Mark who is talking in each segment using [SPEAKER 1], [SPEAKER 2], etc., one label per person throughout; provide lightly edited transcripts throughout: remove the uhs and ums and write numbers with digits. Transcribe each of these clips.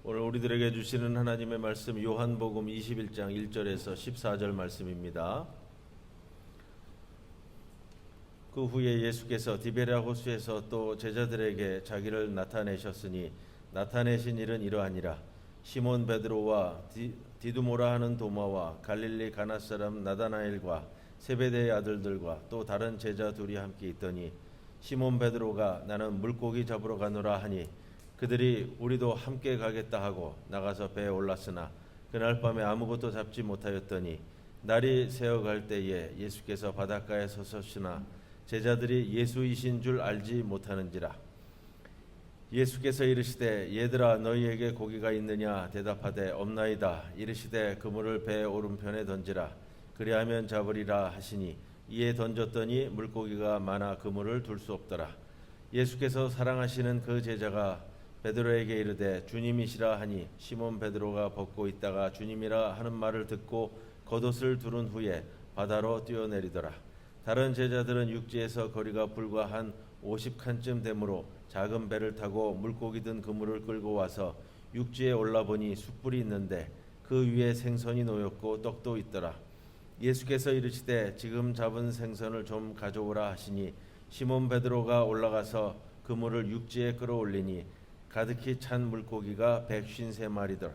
[SPEAKER 1] 오늘 우리들에게 주시는 하나님의 말씀 요한복음 21장 1절에서 14절 말씀입니다. 그 후에 예수께서 디베랴 호수에서 또 제자들에게 자기를 나타내셨으니 나타내신 일은 이러하니라. 시몬 베드로와 디두모라 하는 도마와 갈릴리 가나 사람 나다나엘과 세베대의 아들들과 또 다른 제자 둘이 함께 있더니 시몬 베드로가 나는 물고기 잡으러 가노라 하니 그들이 우리도 함께 가겠다 하고 나가서 배에 올랐으나 그날 밤에 아무것도 잡지 못하였더니 날이 새어갈 때에 예수께서 바닷가에 서셨으나 제자들이 예수이신 줄 알지 못하는지라. 예수께서 이르시되 얘들아 너희에게 고기가 있느냐 대답하되 없나이다. 이르시되 그물을 배 오른편에 던지라. 그리하면 잡으리라 하시니 이에 던졌더니 물고기가 많아 그물을 둘 수 없더라. 예수께서 사랑하시는 그 제자가 베드로에게 이르되 주님이시라 하니 시몬 베드로가 벗고 있다가 주님이라 하는 말을 듣고 겉옷을 두른 후에 바다로 뛰어내리더라. 다른 제자들은 육지에서 거리가 불과 한 50칸쯤 되므로 작은 배를 타고 물고기 든 그물을 끌고 와서 육지에 올라보니 숯불이 있는데 그 위에 생선이 놓였고 떡도 있더라. 예수께서 이르시되 지금 잡은 생선을 좀 가져오라 하시니 시몬 베드로가 올라가서 그물을 육지에 끌어올리니 가득히 찬 물고기가 153마리더라.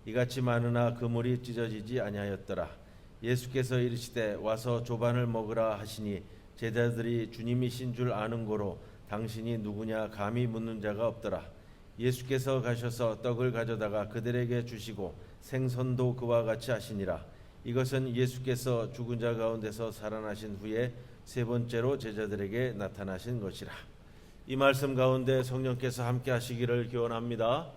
[SPEAKER 1] 이같이 많으나 그물이 찢어지지 아니하였더라. 예수께서 이르시되 와서 조반을 먹으라 하시니 제자들이 주님이신 줄 아는 고로 당신이 누구냐 감히 묻는 자가 없더라. 예수께서 가셔서 떡을 가져다가 그들에게 주시고 생선도 그와 같이 하시니라. 이것은 예수께서 죽은 자 가운데서 살아나신 후에 세 번째로 제자들에게 나타나신 것이라. 이 말씀 가운데 성령께서 함께 하시기를 기원합니다.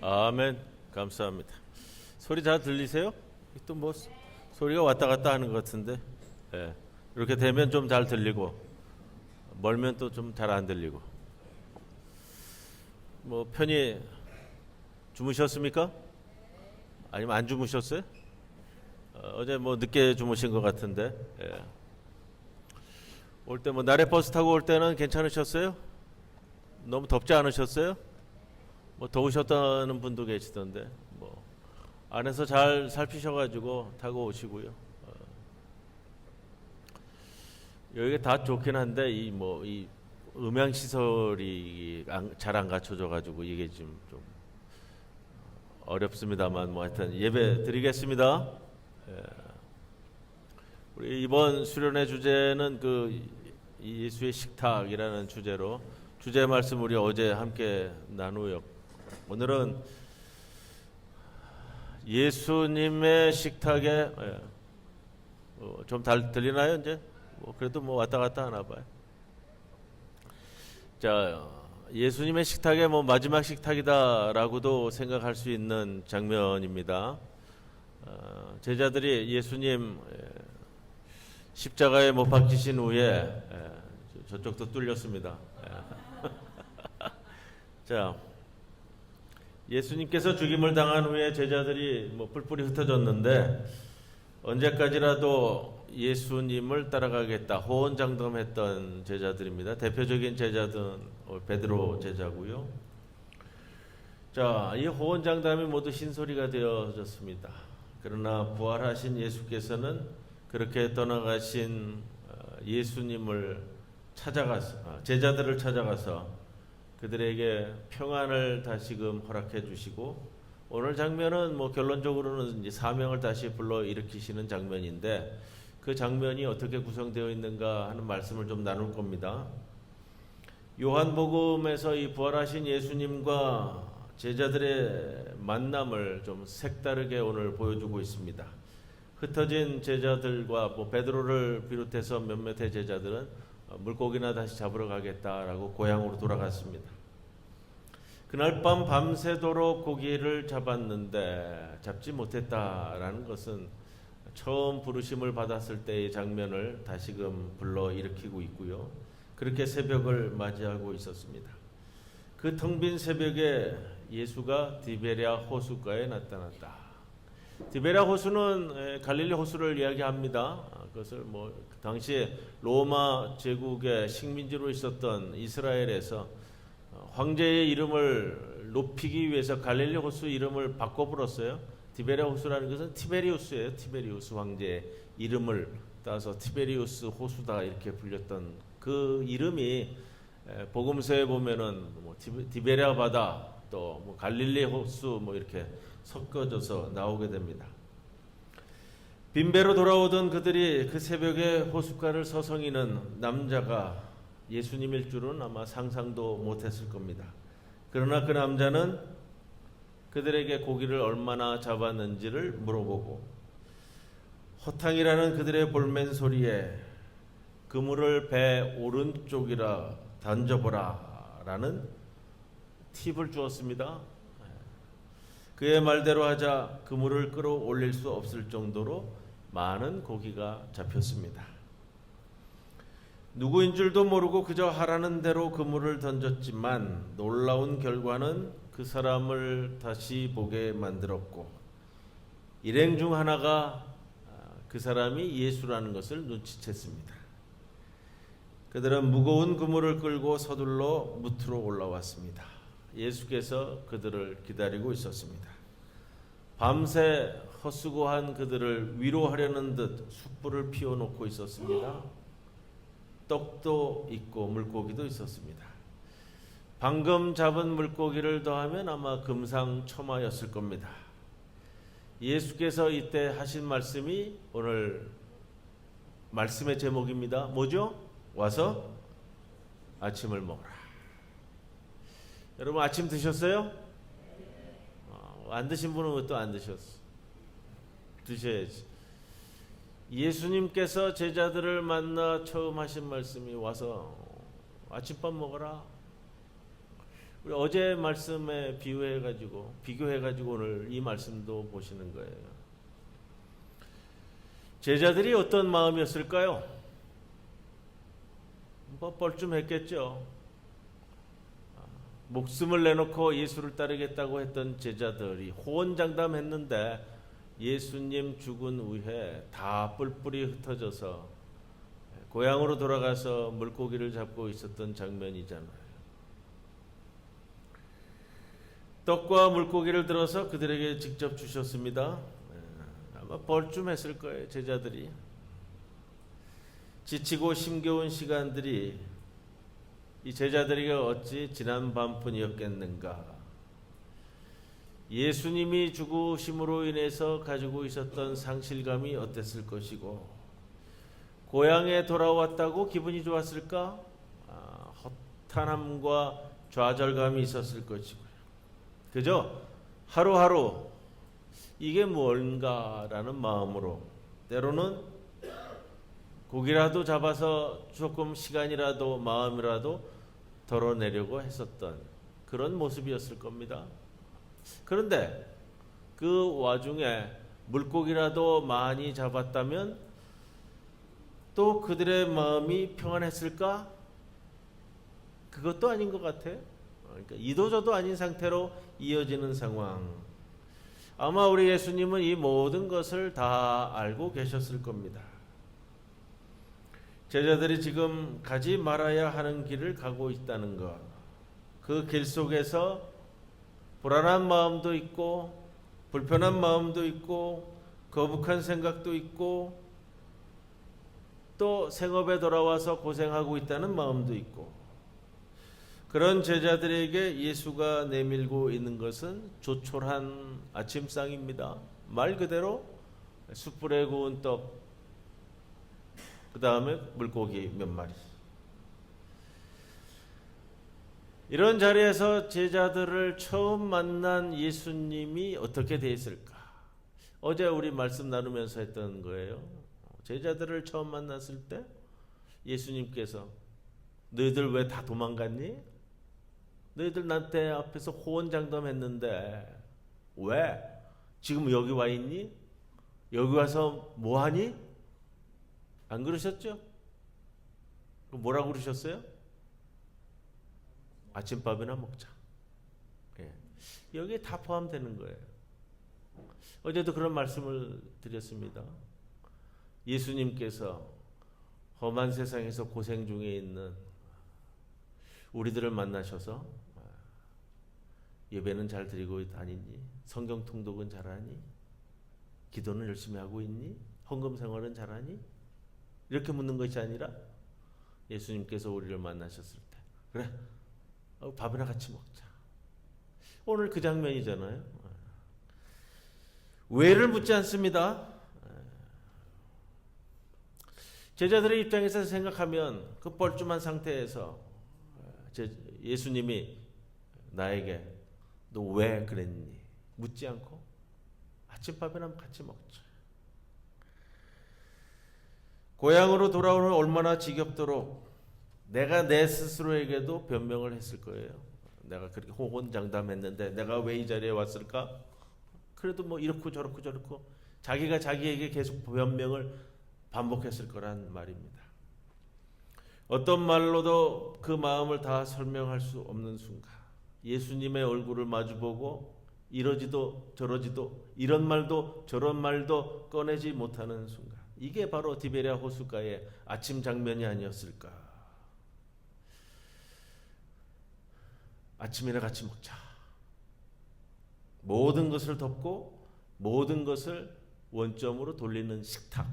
[SPEAKER 1] 아멘. 감사합니다. 소리 잘 들리세요? 또 뭐 소리가 왔다 갔다 하는 것 같은데, 예. 이렇게 되면 좀 잘 들리고 멀면 또 좀 잘 안 들리고. 뭐 편히 주무셨습니까? 아니면 안 주무셨어요? 어제 뭐 늦게 주무신 것 같은데. 예. 올 때 뭐 나래 버스 타고 올 때는 괜찮으셨어요? 너무 덥지 않으셨어요? 뭐 더우셨다는 분도 계시던데 뭐 안에서 잘 살피셔가지고 타고 오시고요. 여기가 다 좋긴 한데 이 음향 시설이 잘 안 갖춰져가지고 이게 좀 어렵습니다만 뭐 하여튼 예배 드리겠습니다. 예. 우리 이번 수련회 주제는 그 예수의 식탁이라는 주제로 주제 말씀 우리 어제 함께 나누었고 오늘은 예수님의 식탁에 좀 들리나요 이제? 뭐 그래도 뭐 왔다 갔다 하나 봐요. 자, 예수님의 식탁에 뭐 마지막 식탁이다라고도 생각할 수 있는 장면입니다. 제자들이 예수님 십자가에 못 박히신 후에 저쪽도 뚫렸습니다. 자, 예수님께서 죽임을 당한 후에 제자들이 뭐 뿔뿔이 흩어졌는데 언제까지라도 예수님을 따라가겠다 호언장담했던 제자들입니다. 대표적인 제자들은 베드로 제자고요. 자, 이 호언장담이 모두 흰소리가 되어졌습니다. 그러나 부활하신 예수께서는 그렇게 떠나가신 예수님을 찾아가서 제자들을 찾아가서 그들에게 평안을 다시금 허락해 주시고 오늘 장면은 뭐 결론적으로는 이제 사명을 다시 불러 일으키시는 장면인데 그 장면이 어떻게 구성되어 있는가 하는 말씀을 좀 나눌 겁니다. 요한복음에서 이 부활하신 예수님과 제자들의 만남을 좀 색다르게 오늘 보여주고 있습니다. 흩어진 제자들과 뭐 베드로를 비롯해서 몇몇의 제자들은 물고기나 다시 잡으러 가겠다라고 고향으로 돌아갔습니다. 그날 밤 밤새도록 고기를 잡았는데 잡지 못했다라는 것은 처음 부르심을 받았을 때의 장면을 다시금 불러 일으키고 있고요. 그렇게 새벽을 맞이하고 있었습니다. 그 텅 빈 새벽에 예수가 디베랴 호숫가에 나타났다. 디베랴 호수는 갈릴리 호수를 이야기합니다. 그것을 뭐 당시에 로마 제국의 식민지로 있었던 이스라엘에서 황제의 이름을 높이기 위해서 갈릴리 호수 이름을 바꿔 불었어요. 디베랴 호수라는 것은 티베리우스예요. 티베리우스 황제의 이름을 따서 티베리우스 호수다 이렇게 불렸던 그 이름이 복음서에 보면은 뭐 디베랴 바다 또 뭐 갈릴리 호수 뭐 이렇게 섞어져서 나오게 됩니다. 빈배로 돌아오던 그들이 그 새벽에 호숫가를 서성이는 남자가 예수님일 줄은 아마 상상도 못했을 겁니다. 그러나 그 남자는 그들에게 고기를 얼마나 잡았는지를 물어보고 허탕이라는 그들의 볼멘 소리에 그물을 배 오른쪽이라 던져보라 라는 팁을 주었습니다. 그의 말대로 하자 그물을 끌어올릴 수 없을 정도로 많은 고기가 잡혔습니다. 누구인 줄도 모르고 그저 하라는 대로 그물을 던졌지만 놀라운 결과는 그 사람을 다시 보게 만들었고 일행 중 하나가 그 사람이 예수라는 것을 눈치챘습니다. 그들은 무거운 그물을 끌고 서둘러 무트로 올라왔습니다. 예수께서 그들을 기다리고 있었습니다. 밤새 헛수고한 그들을 위로하려는 듯 숯불을 피워놓고 있었습니다. 떡도 있고 물고기도 있었습니다. 방금 잡은 물고기를 더하면 아마 금상첨화였을 겁니다. 예수께서 이때 하신 말씀이 오늘 말씀의 제목입니다. 뭐죠? 와서 아침을 먹어라. 여러분 아침 드셨어요? 안 드신 분은 왜 또 안 드셨어? 드셔야지. 예수님께서 제자들을 만나 처음 하신 말씀이 와서 아침밥 먹어라. 우리 어제 말씀에 비교해가지고 오늘 이 말씀도 보시는 거예요. 제자들이 어떤 마음이었을까요? 뭐 뻘쭘했겠죠. 목숨을 내놓고 예수를 따르겠다고 했던 제자들이 호언장담했는데 예수님 죽은 후에 다 뿔뿔이 흩어져서 고향으로 돌아가서 물고기를 잡고 있었던 장면이잖아요. 떡과 물고기를 들어서 그들에게 직접 주셨습니다. 아마 벌쯤했을 거예요. 제자들이 지치고 힘겨운 시간들이 이 제자들에게 어찌 지난 밤뿐이었겠는가. 예수님이 죽으심으로 인해서 가지고 있었던 상실감이 어땠을 것이고 고향에 돌아왔다고 기분이 좋았을까? 허탄함과 좌절감이 있었을 것이고요. 그저 하루하루 이게 뭔가라는 마음으로 때로는 고기라도 잡아서 조금 시간이라도 마음이라도 덜어내려고 했었던 그런 모습이었을 겁니다. 그런데 그 와중에 물고기라도 많이 잡았다면 또 그들의 마음이 평안했을까? 그것도 아닌 것 같아요. 그러니까 이도저도 아닌 상태로 이어지는 상황. 아마 우리 예수님은 이 모든 것을 다 알고 계셨을 겁니다. 제자들이 지금 가지 말아야 하는 길을 가고 있다는 것, 그 길 속에서 불안한 마음도 있고 불편한 마음도 있고 거북한 생각도 있고 또 생업에 돌아와서 고생하고 있다는 마음도 있고, 그런 제자들에게 예수가 내밀고 있는 것은 조촐한 아침상입니다. 말 그대로 숯불에 구운 떡, 그 다음에 물고기 몇 마리. 이런 자리에서 제자들을 처음 만난 예수님이 어떻게 돼 있을까? 어제 우리 말씀 나누면서 했던 거예요. 제자들을 처음 만났을 때 예수님께서 너희들 왜 다 도망갔니? 너희들 나한테 앞에서 호언장담했는데 왜 지금 여기 와 있니? 여기 와서 뭐 하니? 안 그러셨죠? 그럼 뭐라고 그러셨어요? 아침밥이나 먹자. 예. 여기에 다 포함되는 거예요. 어제도 그런 말씀을 드렸습니다. 예수님께서 험한 세상에서 고생 중에 있는 우리들을 만나셔서 예배는 잘 드리고 다니니? 성경 통독은 잘하니? 기도는 열심히 하고 있니? 헌금 생활은 잘하니? 이렇게 묻는 것이 아니라 예수님께서 우리를 만나셨을 때 그래, 밥이나 같이 먹자. 오늘 그 장면이잖아요. 왜를 묻지 않습니다. 제자들의 입장에서 생각하면 그 뻘쭘한 상태에서 예수님이 나에게 너 왜 그랬니? 묻지 않고 아침밥이나 같이 먹자. 고향으로 돌아오는 얼마나 지겹도록 내가 내 스스로에게도 변명을 했을 거예요. 내가 그렇게 호언장담했는데 내가 왜 이 자리에 왔을까? 그래도 뭐 이렇고 저렇고 자기가 자기에게 계속 변명을 반복했을 거란 말입니다. 어떤 말로도 그 마음을 다 설명할 수 없는 순간, 예수님의 얼굴을 마주보고 이러지도 저러지도 이런 말도 저런 말도 꺼내지 못하는 순간, 이게 바로 디베랴 호숫가의 아침 장면이 아니었을까. 아침이나 같이 먹자. 모든 것을 덮고 모든 것을 원점으로 돌리는 식탁.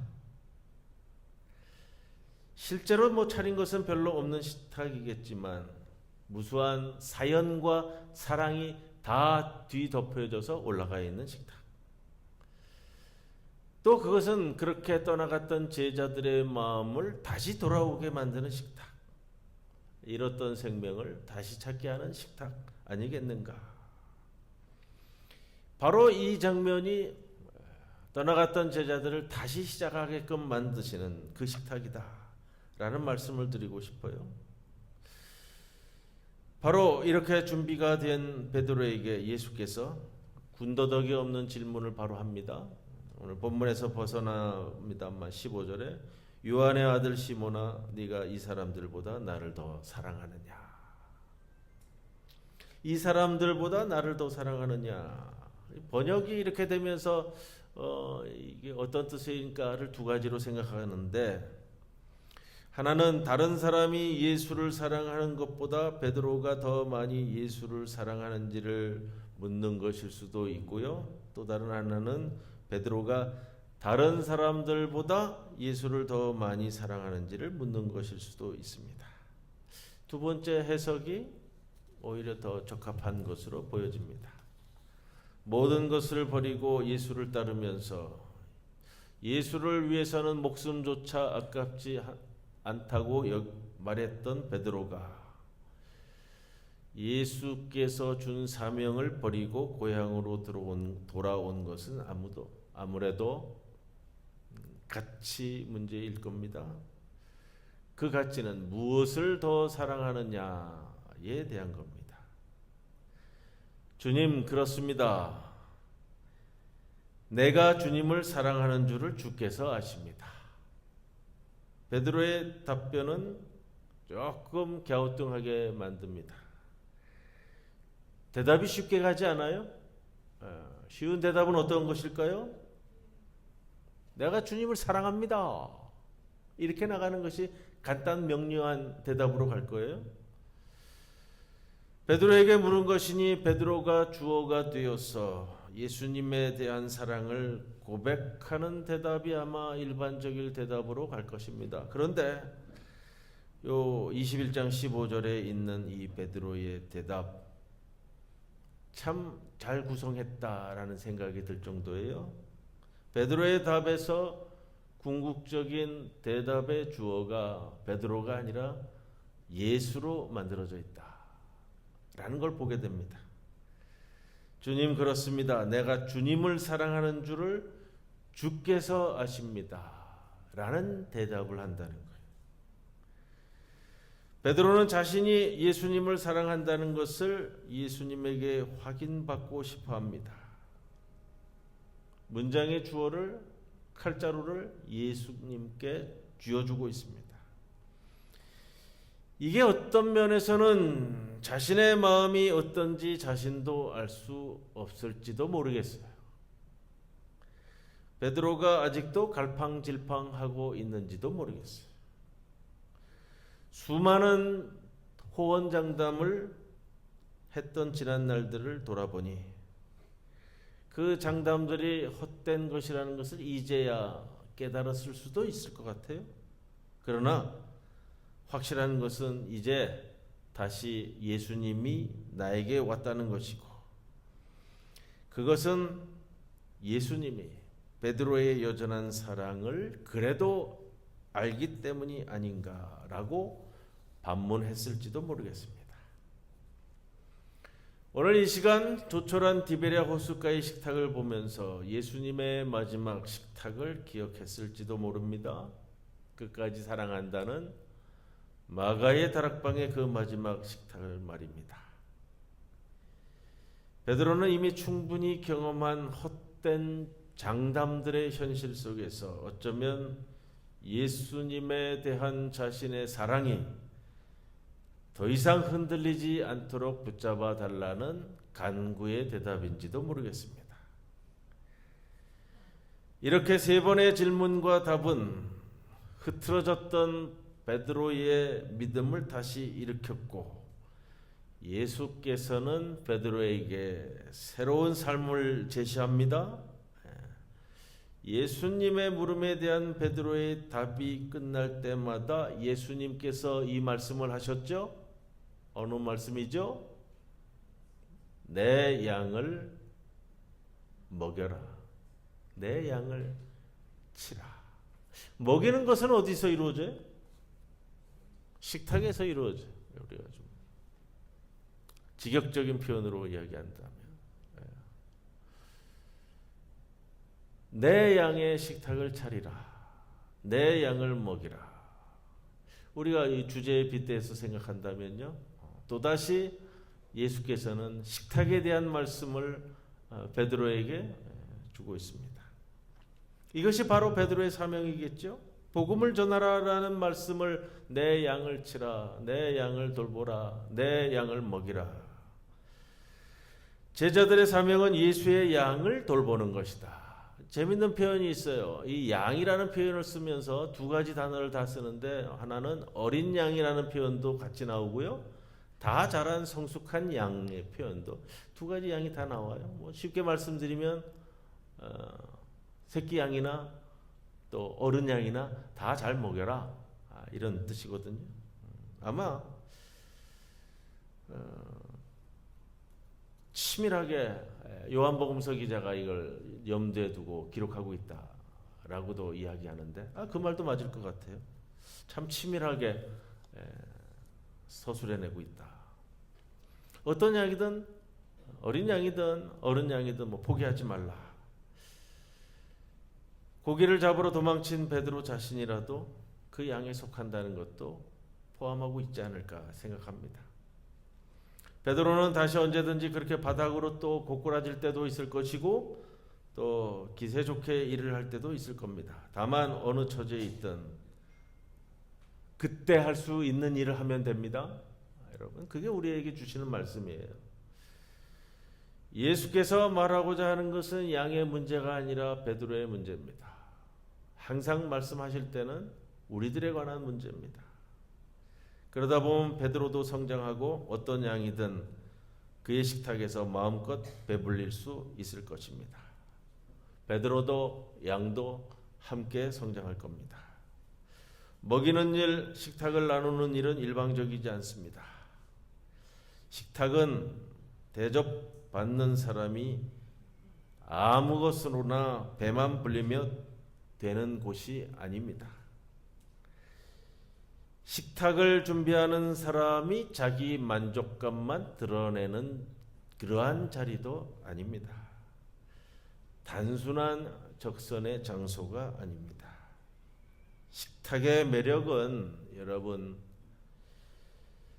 [SPEAKER 1] 실제로 뭐 차린 것은 별로 없는 식탁이겠지만 무수한 사연과 사랑이 다 뒤덮여져서 올라가 있는 식탁. 또 그것은 그렇게 떠나갔던 제자들의 마음을 다시 돌아오게 만드는 식탁. 잃었던 생명을 다시 찾게 하는 식탁 아니겠는가. 바로 이 장면이 떠나갔던 제자들을 다시 시작하게끔 만드시는 그 식탁이다 라는 말씀을 드리고 싶어요. 바로 이렇게 준비가 된 베드로에게 예수께서 군더더기 없는 질문을 바로 합니다. 오늘 본문에서 벗어납니다만 15절에 요한의 아들 시몬아, 네가 이 사람들보다 나를 더 사랑하느냐. 이 사람들보다 나를 더 사랑하느냐. 번역이 이렇게 되면서 이게 어떤 뜻일까를 두 가지로 생각하는데, 하나는 다른 사람이 예수를 사랑하는 것보다 베드로가 더 많이 예수를 사랑하는지를 묻는 것일 수도 있고요. 또 다른 하나는 베드로가 다른 사람들보다 예수를 더 많이 사랑하는지를 묻는 것일 수도 있습니다. 두 번째 해석이 오히려 더 적합한 것으로 보여집니다. 모든 것을 버리고 예수를 따르면서 예수를 위해서는 목숨조차 아깝지 않다고 말했던 베드로가 예수께서 준 사명을 버리고 고향으로 돌아온 것은 아무래도 가치 문제일 겁니다. 그 가치는 무엇을 더 사랑하느냐에 대한 겁니다. 주님, 그렇습니다. 내가 주님을 사랑하는 줄을 주께서 아십니다. 베드로의 답변은 조금 갸우뚱하게 만듭니다. 대답이 쉽게 가지 않아요? 쉬운 대답은 어떤 것일까요? 내가 주님을 사랑합니다. 이렇게 나가는 것이 간단 명료한 대답으로 갈 거예요. 베드로에게 물은 것이니 베드로가 주어가 되어서 예수님에 대한 사랑을 고백하는 대답이 아마 일반적인 대답으로 갈 것입니다. 그런데 요 21장 15절에 있는 이 베드로의 대답 참 잘 구성했다라는 생각이 들 정도예요. 베드로의 답에서 궁극적인 대답의 주어가 베드로가 아니라 예수로 만들어져 있다라는 걸 보게 됩니다. 주님, 그렇습니다. 내가 주님을 사랑하는 줄을 주께서 아십니다. 라는 대답을 한다는 거예요. 베드로는 자신이 예수님을 사랑한다는 것을 예수님에게 확인받고 싶어 합니다. 문장의 주어를, 칼자루를 예수님께 쥐어주고 있습니다. 이게 어떤 면에서는 자신의 마음이 어떤지 자신도 알 수 없을지도 모르겠어요. 베드로가 아직도 갈팡질팡하고 있는지도 모르겠어요. 수많은 호언장담을 했던 지난 날들을 돌아보니 그 장담들이 헛된 것이라는 것을 이제야 깨달았을 수도 있을 것 같아요. 그러나 확실한 것은 이제 다시 예수님이 나에게 왔다는 것이고, 그것은 예수님이 베드로의 여전한 사랑을 그래도 알기 때문이 아닌가라고 반문했을지도 모르겠습니다. 오늘 이 시간 조촐한 디베랴 호숫가의 식탁을 보면서 예수님의 마지막 식탁을 기억했을지도 모릅니다. 끝까지 사랑한다는 마가의 다락방의 그 마지막 식탁을 말입니다. 베드로는 이미 충분히 경험한 헛된 장담들의 현실 속에서 어쩌면 예수님에 대한 자신의 사랑이 더 이상 흔들리지 않도록 붙잡아 달라는 간구의 대답인지도 모르겠습니다. 이렇게 세 번의 질문과 답은 흐트러졌던 베드로의 믿음을 다시 일으켰고, 예수께서는 베드로에게 새로운 삶을 제시합니다. 예수님의 물음에 대한 베드로의 답이 끝날 때마다 예수님께서 이 말씀을 하셨죠? 어느 말씀이죠? 내 양을 먹여라. 내 양을 치라. 먹이는 것은 어디서 이루어져요? 식탁에서 이루어져요. 우리가 좀 직역적인 표현으로 이야기한다면 내 양의 식탁을 차리라. 내 양을 먹이라. 우리가 이 주제에 빗대서 생각한다면요, 또다시 예수께서는 식탁에 대한 말씀을 베드로에게 주고 있습니다. 이것이 바로 베드로의 사명이겠죠. 복음을 전하라라는 말씀을 내 양을 치라, 내 양을 돌보라, 내 양을 먹이라. 제자들의 사명은 예수의 양을 돌보는 것이다. 재밌는 표현이 있어요. 이 양이라는 표현을 쓰면서 두 가지 단어를 다 쓰는데, 하나는 어린 양이라는 표현도 같이 나오고요, 다 자란 성숙한 양의 표현도, 두 가지 양이 다 나와요. 뭐 쉽게 말씀드리면 새끼 양이나 또 어른 양이나 다 잘 먹여라, 이런 뜻이거든요. 아마 치밀하게 요한복음서 기자가 이걸 염두에 두고 기록하고 있다라고도 이야기하는데, 그 말도 맞을 것 같아요. 참 치밀하게 서술해내고 있다. 어떤 양이든 어린 양이든 어른 양이든 뭐 포기하지 말라. 고기를 잡으러 도망친 베드로 자신이라도 그 양에 속한다는 것도 포함하고 있지 않을까 생각합니다. 베드로는 다시 언제든지 그렇게 바닥으로 또 고꾸라질 때도 있을 것이고, 또 기세 좋게 일을 할 때도 있을 겁니다. 다만 어느 처지에 있든 그때 할 수 있는 일을 하면 됩니다. 여러분, 그게 우리에게 주시는 말씀이에요. 예수께서 말하고자 하는 것은 양의 문제가 아니라 베드로의 문제입니다. 항상 말씀하실 때는 우리들에 관한 문제입니다. 그러다 보면 베드로도 성장하고 어떤 양이든 그의 식탁에서 마음껏 배불릴 수 있을 것입니다. 베드로도 양도 함께 성장할 겁니다. 먹이는 일, 식탁을 나누는 일은 일방적이지 않습니다. 식탁은 대접받는 사람이 아무 것으로나 배만 불리며 되는 곳이 아닙니다. 식탁을 준비하는 사람이 자기 만족감만 드러내는 그러한 자리도 아닙니다. 단순한 적선의 장소가 아닙니다. 식탁의 매력은 여러분,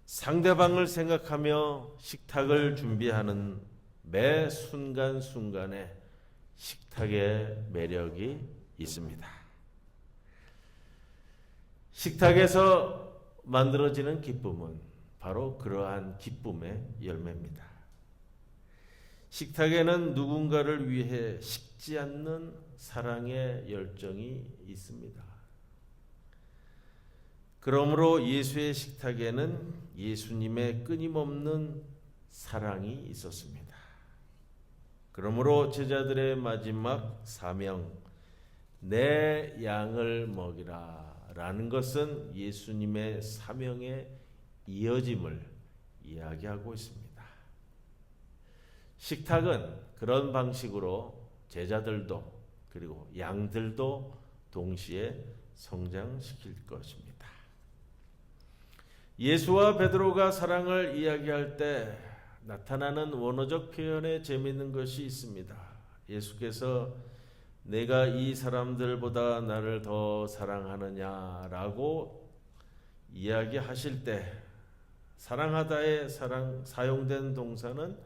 [SPEAKER 1] 상대방을 생각하며 식탁을 준비하는 매 순간순간에 식탁의 매력이 있습니다. 식탁에서 만들어지는 기쁨은 바로 그러한 기쁨의 열매입니다. 식탁에는 누군가를 위해 식지 않는 사랑의 열정이 있습니다. 그러므로 예수의 식탁에는 예수님의 끊임없는 사랑이 있었습니다. 그러므로 제자들의 마지막 사명, 내 양을 먹이라 라는 것은 예수님의 사명의 이어짐을 이야기하고 있습니다. 식탁은 그런 방식으로 제자들도 그리고 양들도 동시에 성장시킬 것입니다. 예수와 베드로가 사랑을 이야기할 때 나타나는 원어적 표현에 재미있는 것이 있습니다. 예수께서 내가 이 사람들보다 나를 더 사랑하느냐라고 이야기하실 때 사랑하다에 사용된 동사는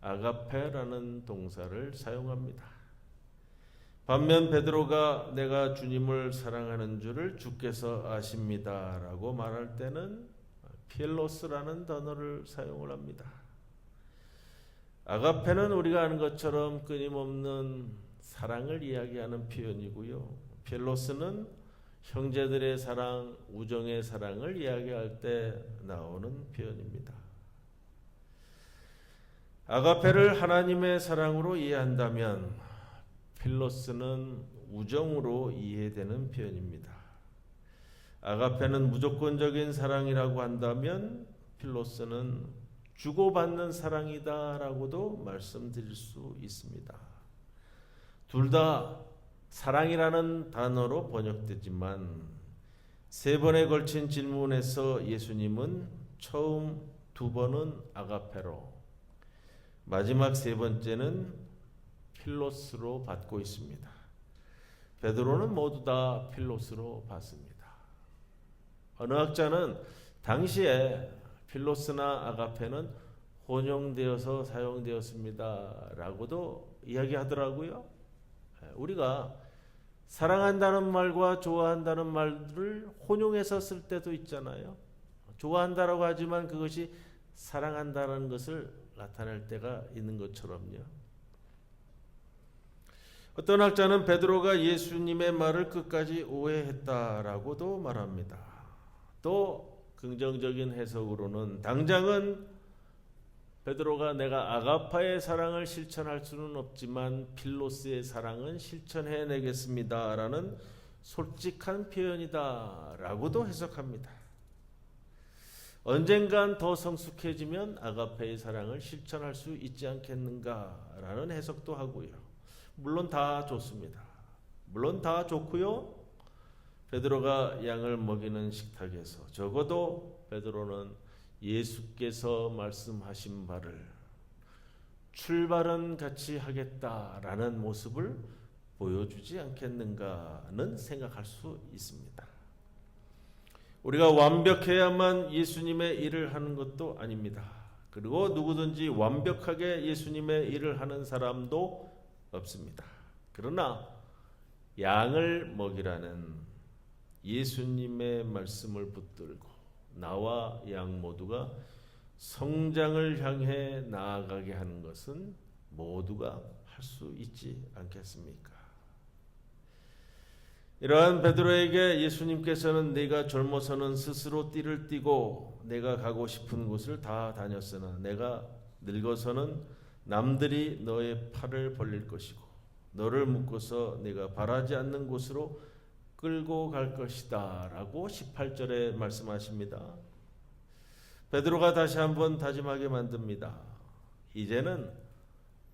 [SPEAKER 1] 아가페라는 동사를 사용합니다. 반면 베드로가 내가 주님을 사랑하는 줄을 주께서 아십니다라고 말할 때는 필로스라는 단어를 사용을 합니다. 아가페는 우리가 아는 것처럼 끊임없는 사랑을 이야기하는 표현이고요. 필로스는 형제들의 사랑, 우정의 사랑을 이야기할 때 나오는 표현입니다. 아가페를 하나님의 사랑으로 이해한다면 필로스는 우정으로 이해되는 표현입니다. 아가페는 무조건적인 사랑이라고 한다면 필로스는 주고받는 사랑이다라고도 말씀드릴 수 있습니다. 둘 다 사랑이라는 단어로 번역되지만 세 번에 걸친 질문에서 예수님은 처음 두 번은 아가페로, 마지막 세 번째는 필로스로 받고 있습니다. 베드로는 모두 다 필로스로 받습니다. 어느 학자는 당시에 필로스나 아가페는 혼용되어서 사용되었습니다라고도 이야기하더라고요. 우리가 사랑한다는 말과 좋아한다는 말을 혼용해서 쓸 때도 있잖아요. 좋아한다라고 하지만 그것이 사랑한다는 것을 나타낼 때가 있는 것처럼요. 어떤 학자는 베드로가 예수님의 말을 끝까지 오해했다라고도 말합니다. 또 긍정적인 해석으로는 당장은 베드로가 내가 아가파의 사랑을 실천할 수는 없지만 필로스의 사랑은 실천해내겠습니다 라는 솔직한 표현이다 라고도 해석합니다. 언젠간 더 성숙해지면 아가페의 사랑을 실천할 수 있지 않겠는가 라는 해석도 하고요. 물론 다 좋습니다. 물론 다 좋고요. 베드로가 양을 먹이는 식탁에서 적어도 베드로는 예수께서 말씀하신 바를 출발은 같이 하겠다라는 모습을 보여주지 않겠는가는 생각할 수 있습니다. 우리가 완벽해야만 예수님의 일을 하는 것도 아닙니다. 그리고 누구든지 완벽하게 예수님의 일을 하는 사람도 없습니다. 그러나 양을 먹이라는 예수님의 말씀을 붙들고 나와 양 모두가 성장을 향해 나아가게 하는 것은 모두가 할 수 있지 않겠습니까? 이러한 베드로에게 예수님께서는 네가 젊어서는 스스로 띠를 띠고 내가 가고 싶은 곳을 다 다녔으나 내가 늙어서는 남들이 너의 팔을 벌릴 것이고 너를 묶어서 네가 바라지 않는 곳으로 끌고 갈 것이다 라고 18절에 말씀하십니다. 베드로가 다시 한번 다짐하게 만듭니다. 이제는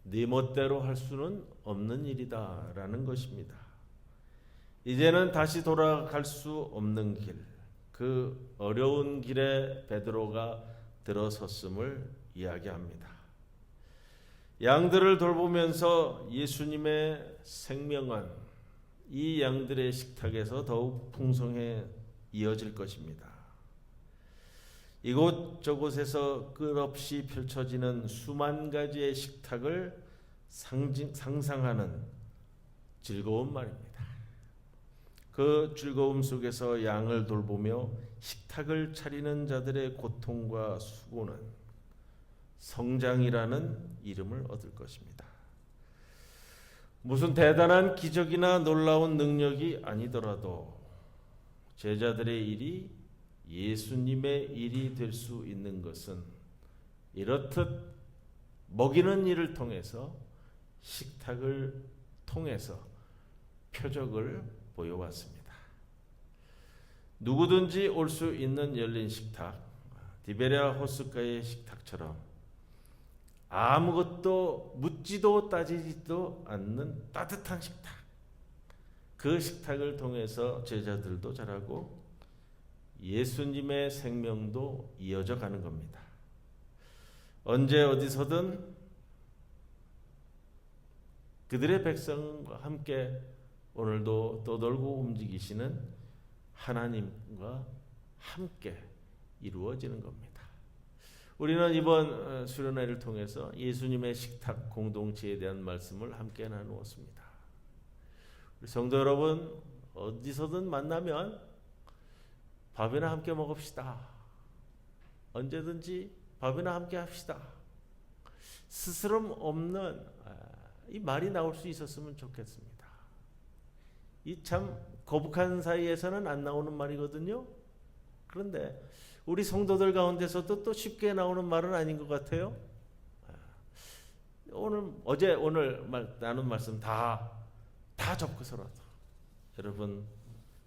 [SPEAKER 1] 네 멋대로 할 수는 없는 일이다 라는 것입니다. 이제는 다시 돌아갈 수 없는 길, 그 어려운 길에 베드로가 들어섰음을 이야기합니다. 양들을 돌보면서 예수님의 생명은 이 양들의 식탁에서 더욱 풍성해 이어질 것입니다. 이곳저곳에서 끝없이 펼쳐지는 수만 가지의 식탁을 상상하는 즐거운 말입니다. 그 즐거움 속에서 양을 돌보며 식탁을 차리는 자들의 고통과 수고는 성장이라는 이름을 얻을 것입니다. 무슨 대단한 기적이나 놀라운 능력이 아니더라도 제자들의 일이 예수님의 일이 될 수 있는 것은 이렇듯 먹이는 일을 통해서 식탁을 통해서 표적을 보여왔습니다. 누구든지 올 수 있는 열린 식탁, 디베랴 호숫가의 식탁처럼 아무것도 묻지도 따지지도 않는 따뜻한 식탁, 그 식탁을 통해서 제자들도 자라고 예수님의 생명도 이어져 가는 겁니다. 언제 어디서든 그들의 백성과 함께 오늘도 떠돌고 움직이시는 하나님과 함께 이루어지는 겁니다. 우리는 이번 수련회를 통해서 예수님의 식탁 공동체에 대한 말씀을 함께 나누었습니다. 우리 성도 여러분, 어디서든 만나면 밥이나 함께 먹읍시다. 언제든지 밥이나 함께 합시다. 스스럼 없는 이 말이 나올 수 있었으면 좋겠습니다. 이 참 거북한 사이에서는 안 나오는 말이거든요. 그런데 우리 성도들 가운데서도 또 쉽게 나오는 말은 아닌 것 같아요. 오늘 나눈 말씀 다 접고서라도 여러분,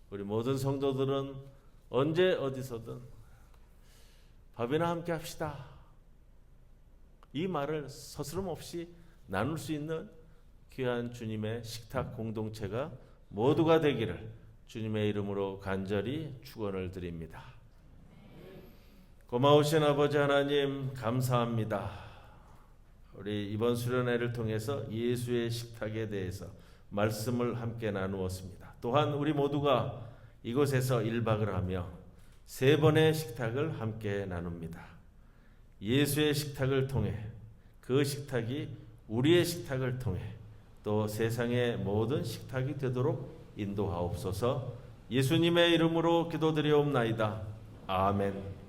[SPEAKER 1] 우리 모든 성도들은 언제 어디서든 밥이나 함께 합시다. 이 말을 서스럼 없이 나눌 수 있는 귀한 주님의 식탁 공동체가 모두가 되기를 주님의 이름으로 간절히 축원을 드립니다. 고마우신 아버지 하나님, 감사합니다. 우리 이번 수련회를 통해서 예수의 식탁에 대해서 말씀을 함께 나누었습니다. 또한 우리 모두가 이곳에서 1박을 하며 3번의 식탁을 함께 나눕니다. 예수의 식탁을 통해, 그 식탁이 우리의 식탁을 통해 또 세상의 모든 식탁이 되도록 인도하옵소서. 예수님의 이름으로 기도드리옵나이다. 아멘.